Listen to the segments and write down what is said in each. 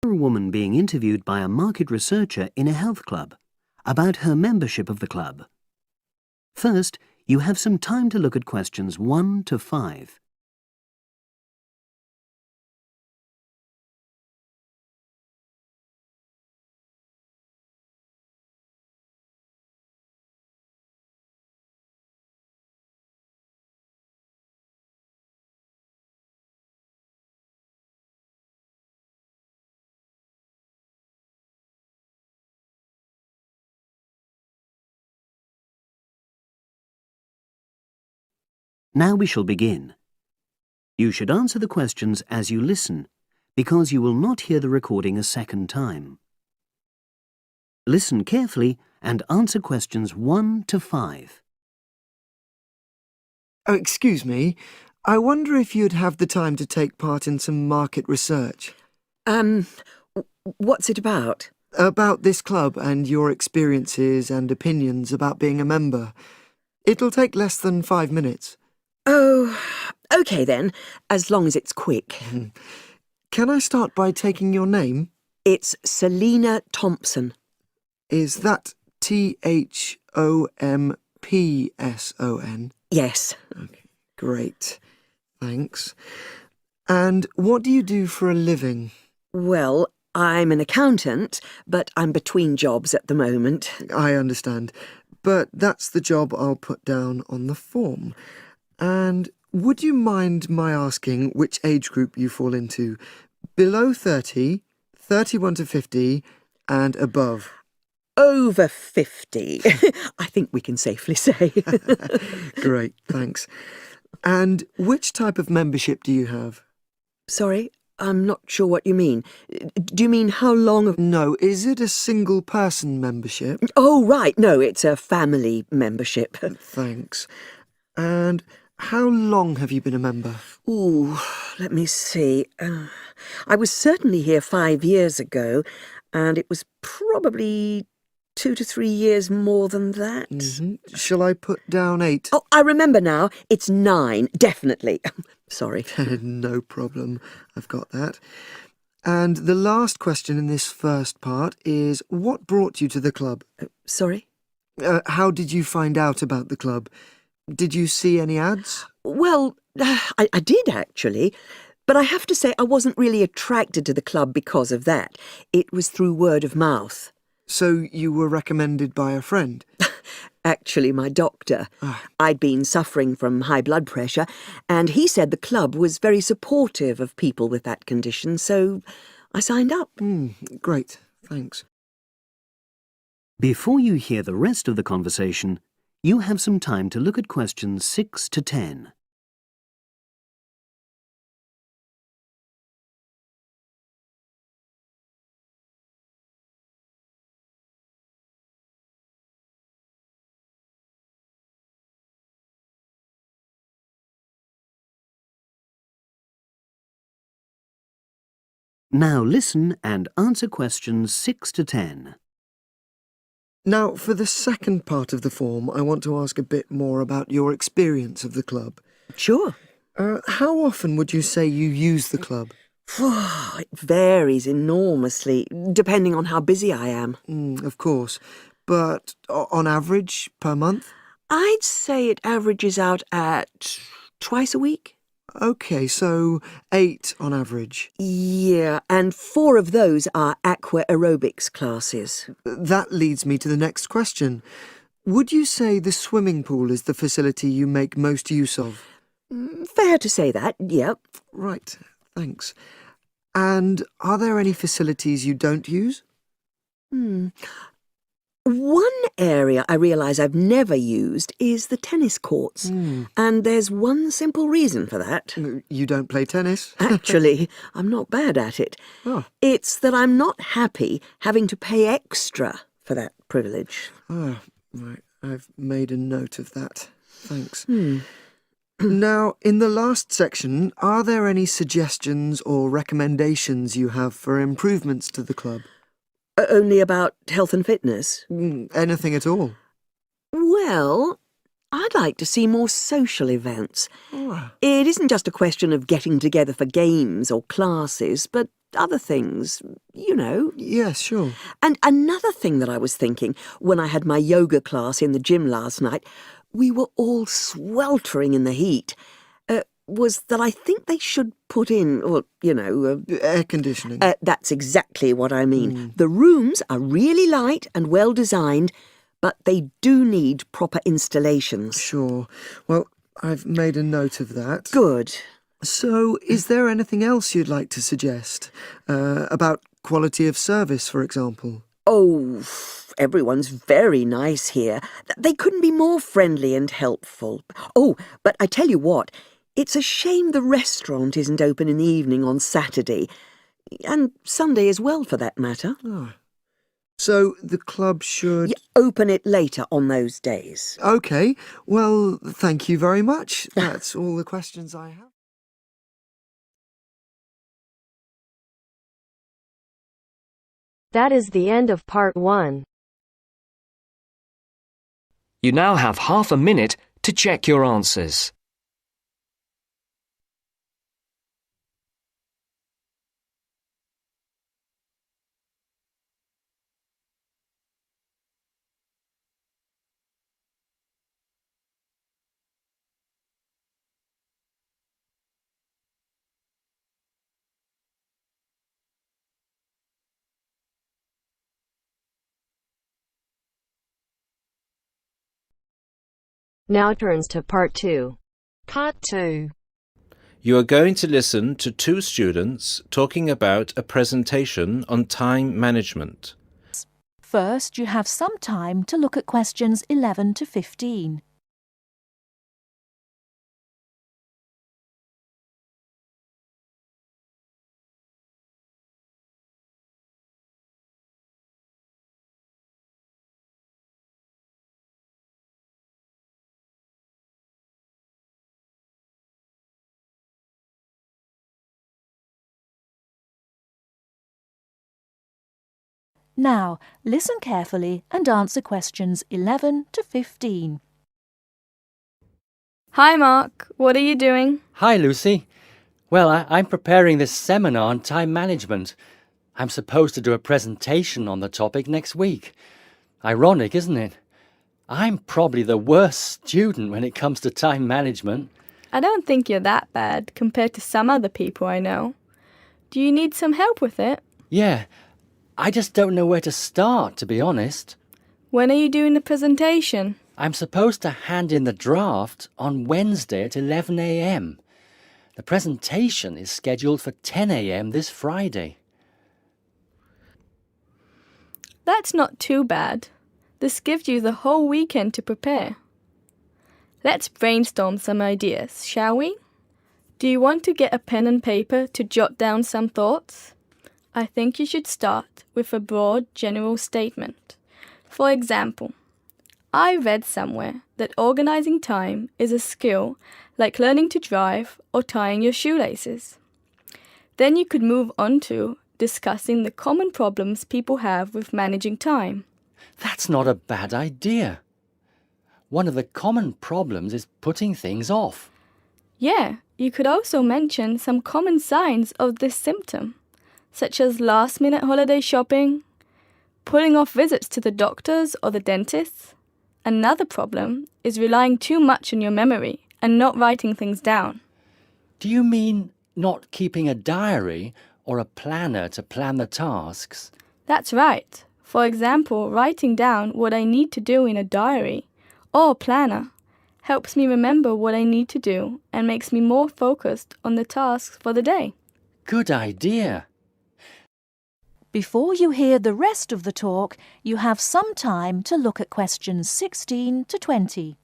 A woman being interviewed by a market researcher in a health club about her membership of the club. First, you have some time to look at questions 1 to 5. Now we shall begin. You should answer the questions as you listen, because you will not hear the recording a second time. Listen carefully and answer questions 1 to 5. Oh, excuse me. I wonder if you'd have the time to take part in some market research. What's it about? About this club and your experiences and opinions about being a member. It'll take less than 5 minutes. Oh, OK then, as long as it's quick. Can I start by taking your name? It's Selina Thompson. Is that Thompson? Yes. Okay, great. Thanks. And what do you do for a living? Well, I'm an accountant, but I'm between jobs at the moment. I understand. But that's the job I'll put down on the form. And would you mind my asking which age group you fall into? Below 30, 31 to 50, and above? Over 50, I think we can safely say. Great, thanks. And which type of membership do you have? Sorry, I'm not sure what you mean. Do you mean how long of... No, is it a single-person membership? Oh, right, no, it's a family membership. Thanks. And how long have you been a member? Ooh, let me see. I was certainly here 5 years ago, and it was probably 2 to 3 years more than that. Shall I put down 8? Oh, I remember now. It's 9, definitely. Sorry. No problem. I've got that. And the last question in this first part is, what brought you to the club? Sorry? How did you find out about the club? Did you see any ads? Well, I did actually, but I have to say I wasn't really attracted to the club because of that. It was through word of mouth. So you were recommended by a friend? Actually, my doctor. I'd been suffering from high blood pressure, and he said the club was very supportive of people with that condition, so I signed up. Great, thanks. Before you hear the rest of the conversation, you have some time to look at questions 6 to 10. Now listen and answer questions 6 to 10. Now, for the second part of the form, I want to ask a bit more about your experience of the club. Sure. How often would you say you use the club? It varies enormously, depending on how busy I am. Of course. But on average, per month? I'd say it averages out at twice a week. OK, so 8 on average. Yeah, and 4 of those are aqua aerobics classes. That leads me to the next question. Would you say the swimming pool is the facility you make most use of? Fair to say that, yep. Right, thanks. And are there any facilities you don't use? One area I realise I've never used is the tennis courts. And there's one simple reason for that. You don't play tennis? Actually, I'm not bad at it. Oh. It's that I'm not happy having to pay extra for that privilege. Oh, right. I've made a note of that. Thanks. Now, in the last section, are there any suggestions or recommendations you have for improvements to the club? Only about health and fitness? Anything at all? Well, I'd like to see more social events. It isn't just a question of getting together for games or classes, but other things, you know. Yes, sure. And another thing that I was thinking when I had my yoga class in the gym last night, we were all sweltering in the heat, was that I think they should put in, well, you know... Air conditioning. That's exactly what I mean. The rooms are really light and well designed, but they do need proper installations. Sure. Well, I've made a note of that. Good. So, is there anything else you'd like to suggest? About quality of service, for example? Oh, everyone's very nice here. They couldn't be more friendly and helpful. Oh, but I tell you what, it's a shame the restaurant isn't open in the evening on Saturday, and Sunday as well, for that matter. Oh. So, the club should... Open it later on those days. OK. Well, thank you very much. That's all the questions I have. That is the end of part 1. You now have half a minute to check your answers. Now turns to part 2. Part 2. You are going to listen to two students talking about a presentation on time management. First, you have some time to look at questions 11 to 15. Now, listen carefully and answer questions 11 to 15. Hi, Mark. What are you doing? Hi, Lucy. Well, I'm preparing this seminar on time management. I'm supposed to do a presentation on the topic next week. Ironic, isn't it? I'm probably the worst student when it comes to time management. I don't think you're that bad compared to some other people I know. Do you need some help with it? Yeah, I just don't know where to start, to be honest. When are you doing the presentation? I'm supposed to hand in the draft on Wednesday at 11 a.m. The presentation is scheduled for 10 a.m. this Friday. That's not too bad. This gives you the whole weekend to prepare. Let's brainstorm some ideas, shall we? Do you want to get a pen and paper to jot down some thoughts? I think you should start with a broad general statement. For example, I read somewhere that organizing time is a skill like learning to drive or tying your shoelaces. Then you could move on to discussing the common problems people have with managing time. That's not a bad idea. One of the common problems is putting things off. Yeah, you could also mention some common signs of this symptom, such as last-minute holiday shopping, putting off visits to the doctors or the dentist. Another problem is relying too much on your memory and not writing things down. Do you mean not keeping a diary or a planner to plan the tasks? That's right. For example, writing down what I need to do in a diary or planner helps me remember what I need to do and makes me more focused on the tasks for the day. Good idea. Before you hear the rest of the talk, you have some time to look at questions 16 to 20.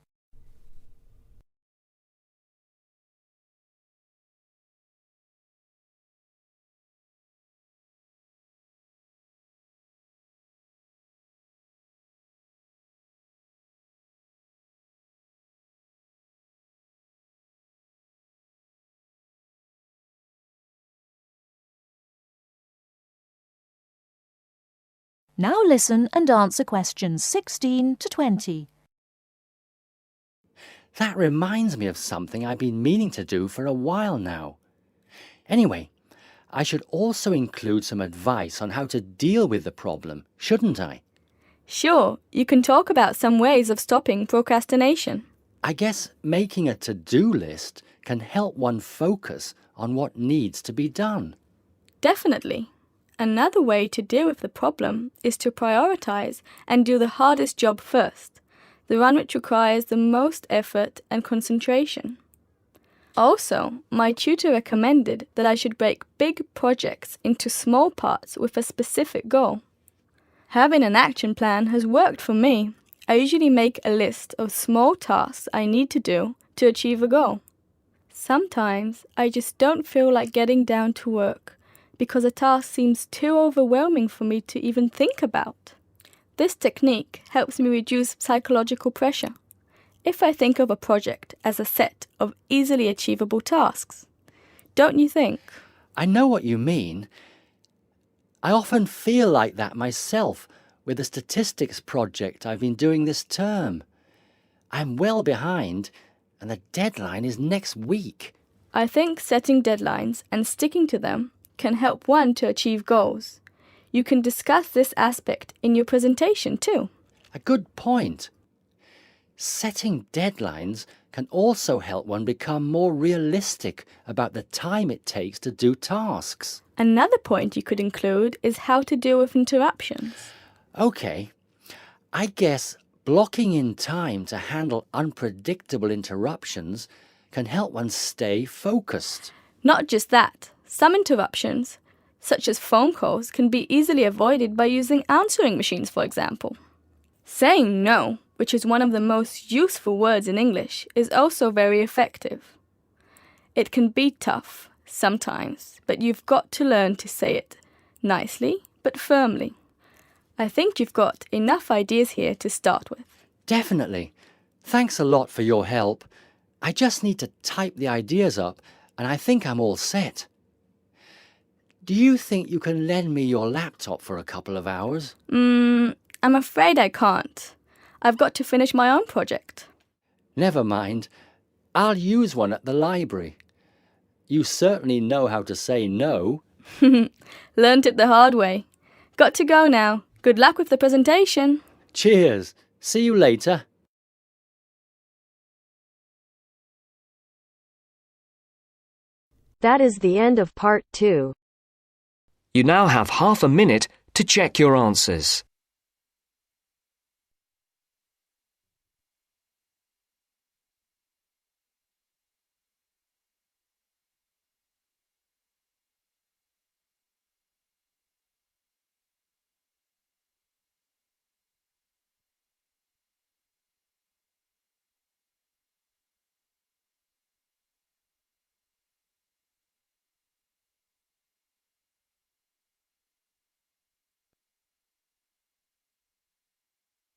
Now listen and answer questions 16 to 20. That reminds me of something I've been meaning to do for a while now. Anyway, I should also include some advice on how to deal with the problem, shouldn't I? Sure, you can talk about some ways of stopping procrastination. I guess making a to-do list can help one focus on what needs to be done. Definitely. Another way to deal with the problem is to prioritize and do the hardest job first, the one which requires the most effort and concentration. Also, my tutor recommended that I should break big projects into small parts with a specific goal. Having an action plan has worked for me. I usually make a list of small tasks I need to do to achieve a goal. Sometimes I just don't feel like getting down to work because a task seems too overwhelming for me to even think about. This technique helps me reduce psychological pressure if I think of a project as a set of easily achievable tasks. Don't you think? I know what you mean. I often feel like that myself with the statistics project I've been doing this term. I'm well behind, and the deadline is next week. I think setting deadlines and sticking to them can help one to achieve goals. You can discuss this aspect in your presentation too. A good point. Setting deadlines can also help one become more realistic about the time it takes to do tasks. Another point you could include is how to deal with interruptions. Okay, I guess blocking in time to handle unpredictable interruptions can help one stay focused. Not just that, some interruptions, such as phone calls, can be easily avoided by using answering machines, for example. Saying no, which is one of the most useful words in English, is also very effective. It can be tough sometimes, but you've got to learn to say it nicely but firmly. I think you've got enough ideas here to start with. Definitely. Thanks a lot for your help. I just need to type the ideas up, and I think I'm all set. Do you think you can lend me your laptop for a couple of hours? I'm afraid I can't. I've got to finish my own project. Never mind. I'll use one at the library. You certainly know how to say no. Learned it the hard way. Got to go now. Good luck with the presentation. Cheers. See you later. That is the end of part 2. You now have half a minute to check your answers.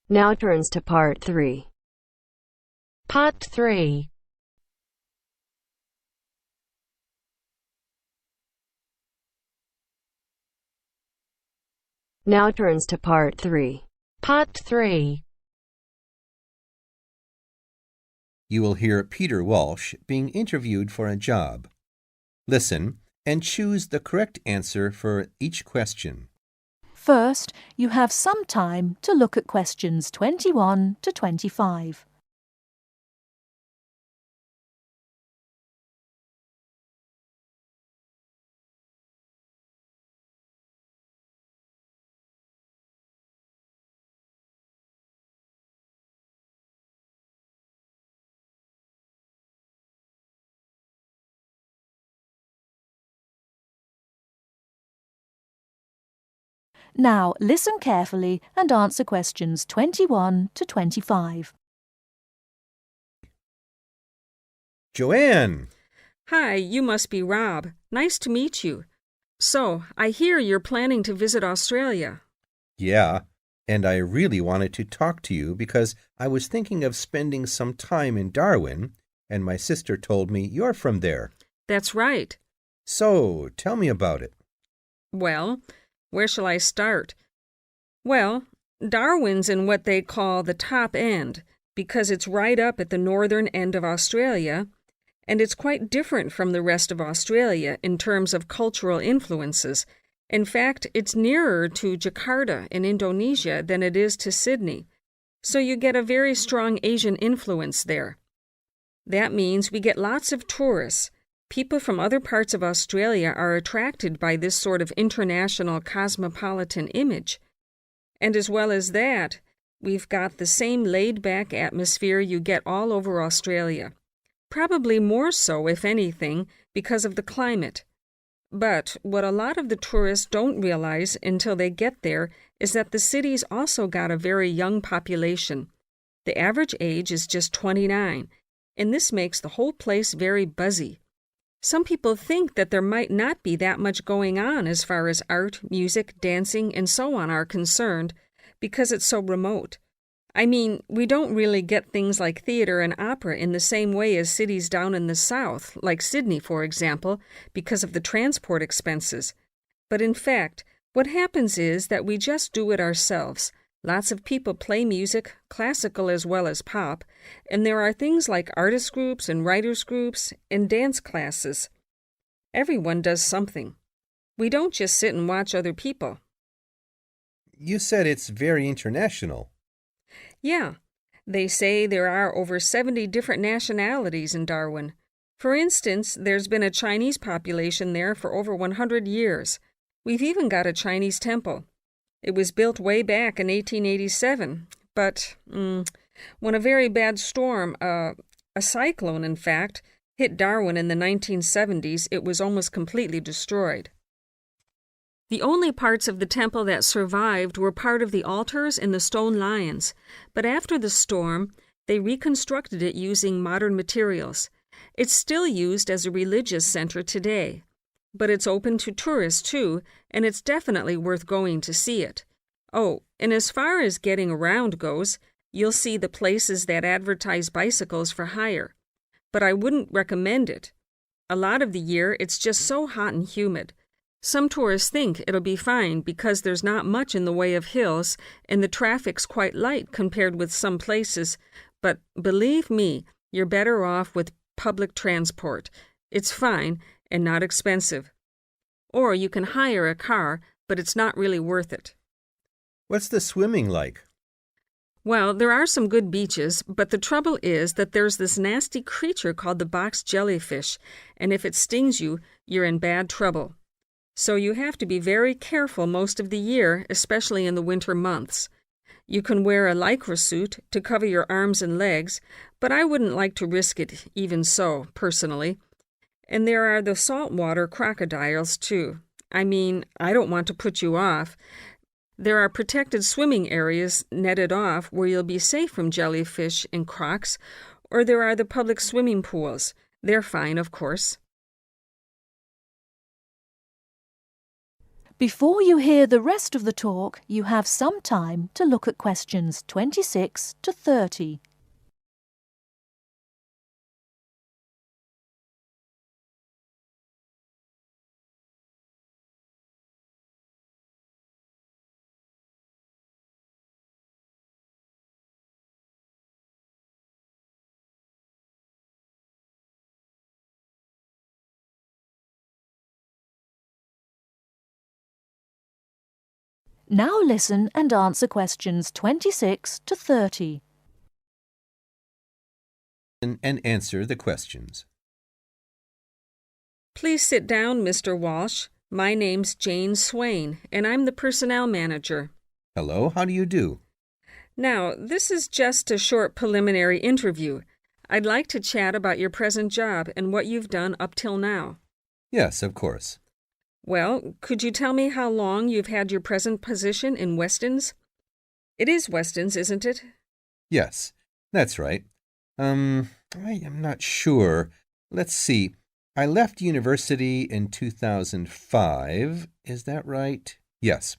Now turns to part 3. Part 3. Now turns to part 3. Part 3. You will hear Peter Walsh being interviewed for a job. Listen and choose the correct answer for each question. First, you have some time to look at questions 21 to 25. Now listen carefully and answer questions 21 to 25. Joanne! Hi, you must be Rob. Nice to meet you. So, I hear you're planning to visit Australia. Yeah, and I really wanted to talk to you because I was thinking of spending some time in Darwin, and my sister told me you're from there. That's right. So, tell me about it. Well, where shall I start? Well, Darwin's in what they call the top end, because it's right up at the northern end of Australia, and it's quite different from the rest of Australia in terms of cultural influences. In fact, it's nearer to Jakarta in Indonesia than it is to Sydney, so you get a very strong Asian influence there. That means we get lots of tourists. People from other parts of Australia are attracted by this sort of international cosmopolitan image. And as well as that, we've got the same laid-back atmosphere you get all over Australia. Probably more so, if anything, because of the climate. But what a lot of the tourists don't realize until they get there is that the city's also got a very young population. The average age is just 29, and this makes the whole place very buzzy. Some people think that there might not be that much going on as far as art, music, dancing, and so on are concerned, because it's so remote. I mean, we don't really get things like theater and opera in the same way as cities down in the south, like Sydney, for example, because of the transport expenses. But in fact, what happens is that we just do it ourselves. Lots of people play music, classical as well as pop, and there are things like artist groups and writers groups and dance classes. Everyone does something. We don't just sit and watch other people. You said it's very international. Yeah, they say there are over 70 different nationalities in Darwin. For instance, there's been a Chinese population there for over 100 years. We've even got a Chinese temple. It was built way back in 1887, but when a very bad storm, a cyclone in fact, hit Darwin in the 1970s, it was almost completely destroyed. The only parts of the temple that survived were part of the altars and the stone lions, but after the storm, they reconstructed it using modern materials. It's still used as a religious center today, but it's open to tourists too, and it's definitely worth going to see it. Oh, and as far as getting around goes, you'll see the places that advertise bicycles for hire, but I wouldn't recommend it. A lot of the year, it's just so hot and humid. Some tourists think it'll be fine because there's not much in the way of hills and the traffic's quite light compared with some places, but believe me, you're better off with public transport. It's fine and not expensive. Or you can hire a car, but it's not really worth it. What's the swimming like? Well, there are some good beaches, but the trouble is that there's this nasty creature called the box jellyfish, and if it stings you, you're in bad trouble. So you have to be very careful most of the year, especially in the winter months. You can wear a lycra suit to cover your arms and legs, but I wouldn't like to risk it even so, personally. And there are the saltwater crocodiles, too. I mean, I don't want to put you off. There are protected swimming areas netted off where you'll be safe from jellyfish and crocs, or there are the public swimming pools. They're fine, of course. Before you hear the rest of the talk, you have some time to look at questions 26 to 30. Now listen and answer questions 26 to 30. And answer the questions. Please sit down, Mr. Walsh. My name's Jane Swain, and I'm the personnel manager. Hello, how do you do? Now, this is just a short preliminary interview. I'd like to chat about your present job and what you've done up till now. Yes, of course. Well, could you tell me how long you've had your present position in Weston's? It is Weston's, isn't it? Yes, that's right. I am not sure. Let's see. I left university in 2005. Is that right? Yes,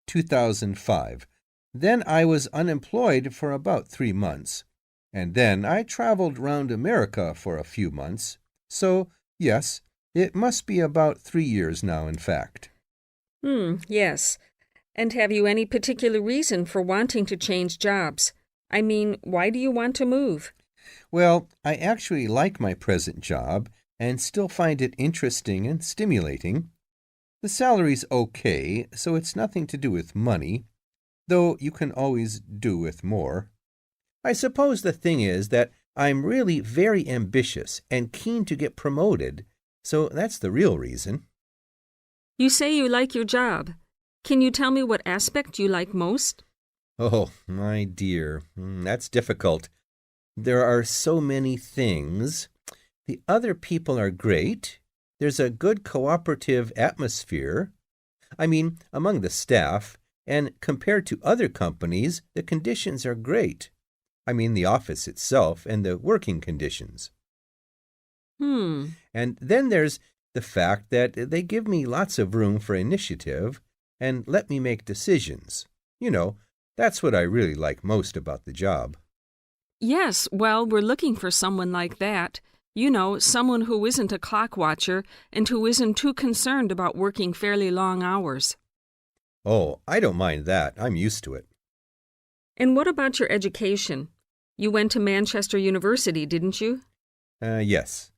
2005. Then I was unemployed for about 3 months. And then I traveled round America for a few months. So, yes, it must be about 3 years now, in fact. Yes. And have you any particular reason for wanting to change jobs? I mean, why do you want to move? Well, I actually like my present job and still find it interesting and stimulating. The salary's okay, so it's nothing to do with money, though you can always do with more. I suppose the thing is that I'm really very ambitious and keen to get promoted, so that's the real reason. You say you like your job. Can you tell me what aspect you like most? Oh, my dear, that's difficult. There are so many things. The other people are great. There's a good cooperative atmosphere. I mean, among the staff, and compared to other companies, the conditions are great. I mean, the office itself and the working conditions. And then there's the fact that they give me lots of room for initiative and let me make decisions. You know, that's what I really like most about the job. Yes, well, we're looking for someone like that. You know, someone who isn't a clock watcher and who isn't too concerned about working fairly long hours. Oh, I don't mind that. I'm used to it. And what about your education? You went to Manchester University, didn't you? Yes.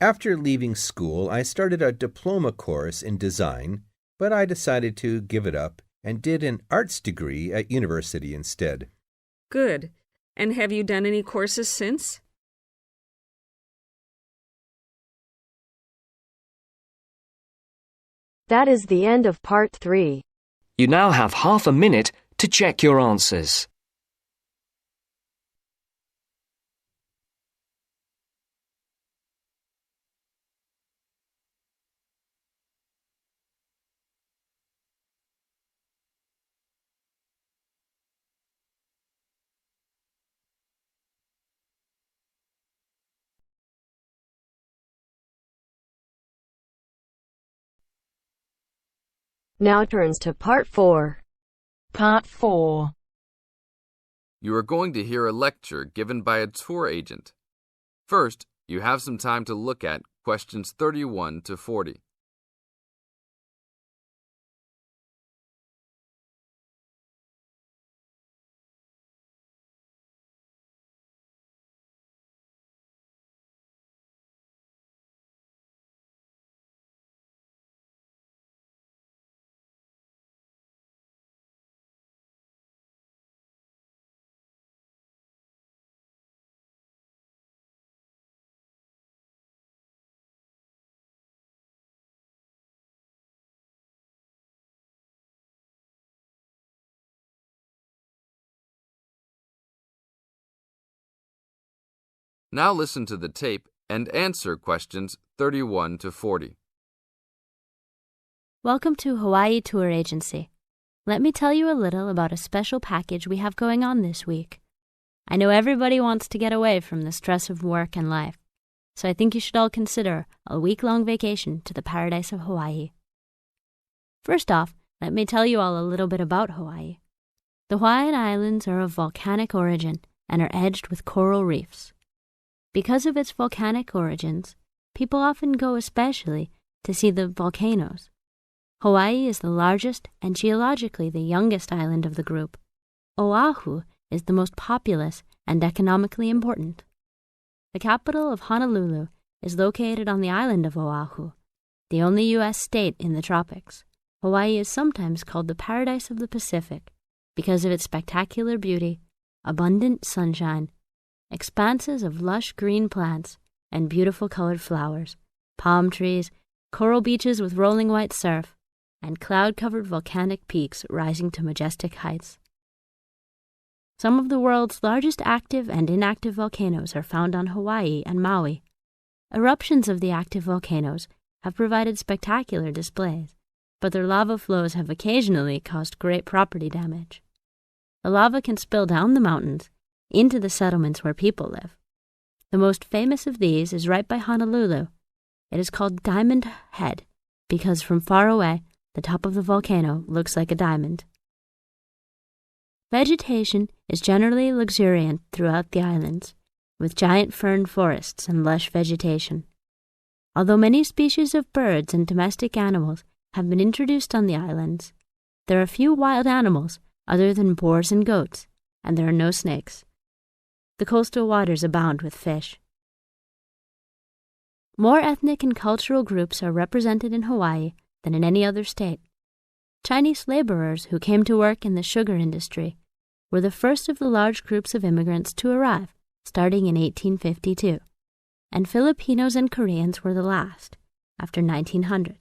After leaving school, I started a diploma course in design, but I decided to give it up and did an arts degree at university instead. Good. And have you done any courses since? That is the end of part 3. You now have half a minute to check your answers. Now turns to part 4. Part 4. You are going to hear a lecture given by a tour agent. First, you have some time to look at questions 31 to 40. Now listen to the tape and answer questions 31 to 40. Welcome to Hawaii Tour Agency. Let me tell you a little about a special package we have going on this week. I know everybody wants to get away from the stress of work and life, so I think you should all consider a week-long vacation to the paradise of Hawaii. First off, let me tell you all a little bit about Hawaii. The Hawaiian Islands are of volcanic origin and are edged with coral reefs. Because of its volcanic origins, people often go especially to see the volcanoes. Hawaii is the largest and geologically the youngest island of the group. Oahu is the most populous and economically important. The capital of Honolulu is located on the island of Oahu, the only U.S. state in the tropics. Hawaii is sometimes called the paradise of the Pacific because of its spectacular beauty, abundant sunshine, expanses of lush green plants and beautiful colored flowers, palm trees, coral beaches with rolling white surf, and cloud-covered volcanic peaks rising to majestic heights. Some of the world's largest active and inactive volcanoes are found on Hawaii and Maui. Eruptions of the active volcanoes have provided spectacular displays, but their lava flows have occasionally caused great property damage. The lava can spill down the mountains into the settlements where people live. The most famous of these is right by Honolulu. It is called Diamond Head because from far away, the top of the volcano looks like a diamond. Vegetation is generally luxuriant throughout the islands, with giant fern forests and lush vegetation. Although many species of birds and domestic animals have been introduced on the islands, there are few wild animals other than boars and goats, and there are no snakes. The The coastal waters abound with fish. More ethnic and cultural groups are represented in Hawaii than in any other state. Chinese laborers who came to work in the sugar industry were the first of the large groups of immigrants to arrive, starting in 1852, and Filipinos and Koreans were the last, after 1900.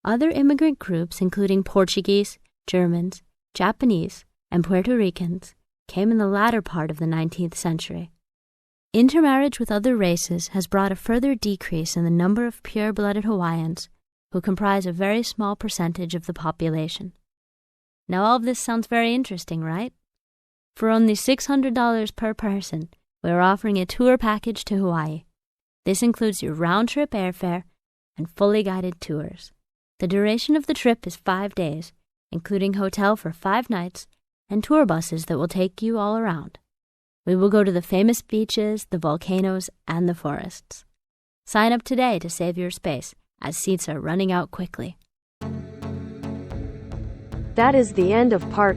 Other immigrant groups, including Portuguese, Germans, Japanese, and Puerto Ricans, came in the latter part of the 19th century. Intermarriage with other races has brought a further decrease in the number of pure-blooded Hawaiians, who comprise a very small percentage of the population. Now all of this sounds very interesting, right? For only $600 per person, we are offering a tour package to Hawaii. This includes your round-trip airfare and fully guided tours. The duration of the trip is 5 days, including hotel for 5 nights and tour buses that will take you all around. We will go to the famous beaches, the volcanoes, and the forests. Sign up today to save your space, as seats are running out quickly. That is the end of part